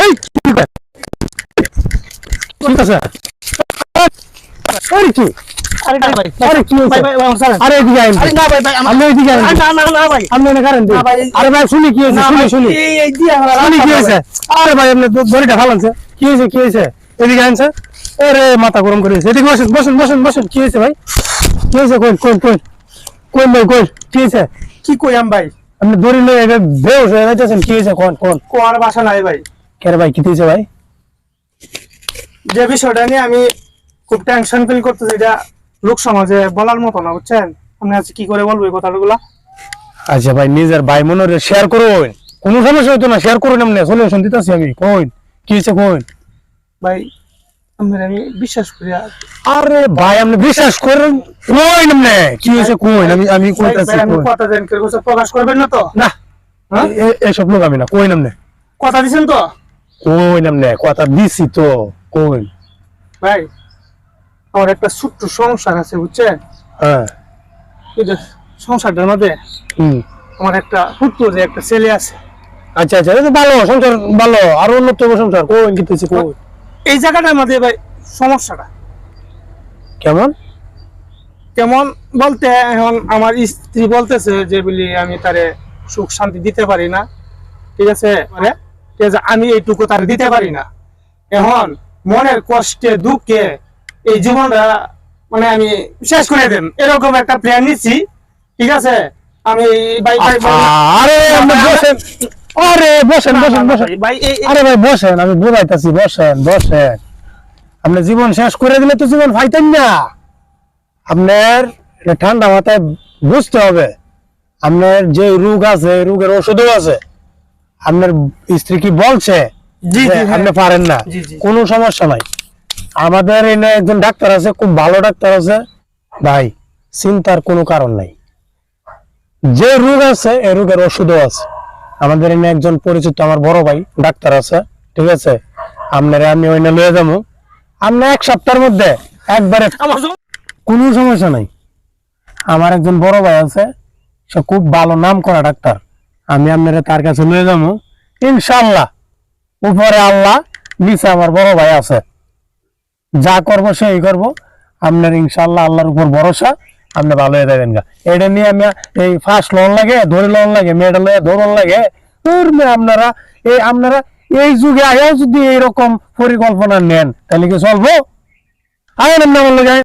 এই ঠিক আছে আরে কি আরে না ভাই আরে কি ভাই ভাই আমার স্যার আরে এদিকে আইন আরে না ভাই ভাই আমি এদিকে আইন না না না ভাই আপনি না কারণ না ভাই আরে ভাই শুনি কি হয়েছে শুনি শুনি এই দিয়া আমার শুনি কি হয়েছে আরে ভাই আপনি দড়িটা ফালানছে কি হয়েছে এদিকে আইনছে আরে মাথা গরম করে দিয়েছে এদিকে বসেন বসেন বসেন বসেন কি হয়েছে ভাই কি হয়েছে কোন কোন কোন কোন ভাই কোন কি হয়েছে কি কইয়াম ভাই আপনি দড়ি লয়ে বেউস হয়ে যাচ্ছেন কি হয়েছে কোন কোন কোয়ার বাসা নাই ভাই কে ভাই কি হয়েছে ভাই যে বিষয়টা নিয়ে আমি খুব টেনশন ফিল করতেছি, এটা লোক সমাজে বলার মতো না, বুঝছেন? আপনি আজকে কি করে বলবো এই কথাগুলো? আচ্ছা ভাই নিজের ভাই মনে শেয়ার করুন, কোনো সমস্যা হইতো না, শেয়ার করুন, এমনি সলিউশন দিতেছি আমি। কোন কি হয়েছে কোন ভাই আমি বিশ্বাস করি। আরে ভাই আপনি বিশ্বাস করেন কোন এমনি কি হয়েছে কোন আমি কইতাছি আমি কথা দেন কেউ প্রকাশ করবেন না তো? না এসব লোক আমি না কোন এমনি কথা দিছেন তো? কোন এমনি কথা দিছি তো কোন ভাই আমার একটা ছোট্ট সংসার আছে, বুঝছেন? হ্যাঁ এই যে সংসারটার মধ্যে আমার একটা পুত্র যে একটা ছেলে আছে। আচ্ছা আচ্ছা এটা তো ভালো সংসার, ভালো আরো উন্নত সংসার। কোন কি হয়েছে কোন এই জায়গাটার মধ্যে ভাই সমস্যাটা কেমন কেমন বলতে, এখন আমার স্ত্রী বলতেছে যে বলি আমি তারে সুখ শান্তি দিতে পারি না, ঠিক আছে? মানে ঠিক আছে, আমি এইটুকু তার দিতে পারি না। এখন মনের কষ্টে দুঃখে এই জীবনটা মানে আমি শেষ করে দেন এরকম একটা প্ল্যান নিচ্ছি, ঠিক আছে? আমি আরে আপনি বসেন, আরে বসেন বসেন বসেন ভাই আরে ভাই বসেন, আমি বুঝাইতাছি, বসেন বসেন। আপনি জীবন শেষ করে দিলে তো জীবন পাইতেন না। আপনার ঠান্ডা মাথায় বুঝতে হবে, আপনার যে রোগ আছে রোগের ওষুধও আছে। আপনার স্ত্রী কি বলছে জি জি আপনি পারেন না? জি জি কোনো সমস্যা নাই, আমাদের এনে একজন ডাক্তার আছে, খুব ভালো ডাক্তার আছে ভাই, চিন্তার কোনো কারণ নাই। যে রোগ আছে এই রোগের ওষুধও আছে। আমাদের এনে একজন পরিচিত আমার বড় ভাই ডাক্তার আছে, ঠিক আছে? আপনারা আমি ওইনে লয়ে যাবো, আপনি এক সপ্তাহের মধ্যে একবারে কোনো সমস্যা নাই। আমার একজন বড় ভাই আছে, সে খুব ভালো নাম করা ডাক্তার, আমি আপনারা তার কাছে লয়ে যাবো ইনশাল্লাহ। উপরে আল্লাহ, নিচে আমার বড় ভাই আছে, যা করবো সেই করবো। আপনার ইনশাল্লাহ আল্লাহর উপর ভরসা, আপনি ভালো হয়ে যাবেন গা। এটা নিয়ে আমি এই ফার্স্ট লোন লাগে, ধরে লোন লাগে, মেডেল ধরন লাগে, আপনারা এই যুগে আয়াও যদি এইরকম পরিকল্পনা নেন তাহলে কি চলবো? আয় না আমার লগে।